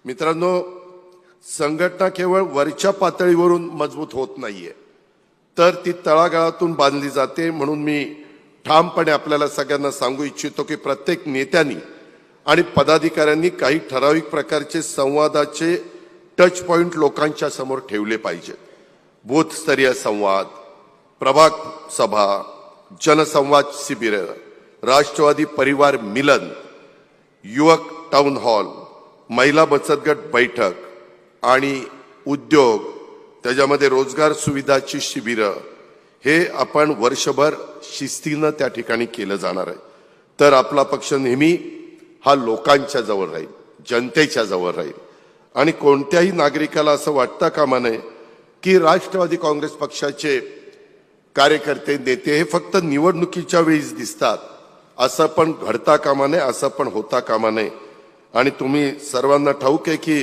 मित्रांनो, संघटना केवळ वरच्या पातळीवरून मजबूत होत नाहीये, तर ती तळागाळातून बांधली जाते. म्हणून मी ठामपणे आपल्याला सगळ्यांना सांगू इच्छितो की प्रत्येक नेत्यांनी आणि पदाधिकाऱ्यांनी काही ठराविक प्रकारचे संवादाचे टच पॉइंट लोकांच्या समोर ठेवले पाहिजेत. बूथस्तरीय संवाद, प्रभाग सभा, जनसंवाद शिबिर, राष्ट्रवादी परिवार मिलन, युवक टाउन हॉल, महिला बचत गट बैठक आणि उद्योग, त्याच्यामध्ये रोजगार सुविधाची शिबिरं, हे आपण वर्षभर शिस्तीनं त्या ठिकाणी केलं जाणार आहे. तर आपला पक्ष नेहमी हा लोकांच्या जवळ राहील, जनतेच्या जवळ राहील. आणि कोणत्याही नागरिकाला असं वाटता कामा नये की राष्ट्रवादी काँग्रेस पक्षाचे कार्यकर्ते नेते हे फक्त निवडणुकीच्या वेळीच दिसतात, असं पण घडता कामा नये, असं पण होता कामा नये. आणि तुम्ही सर्वांना ठाऊक आहे की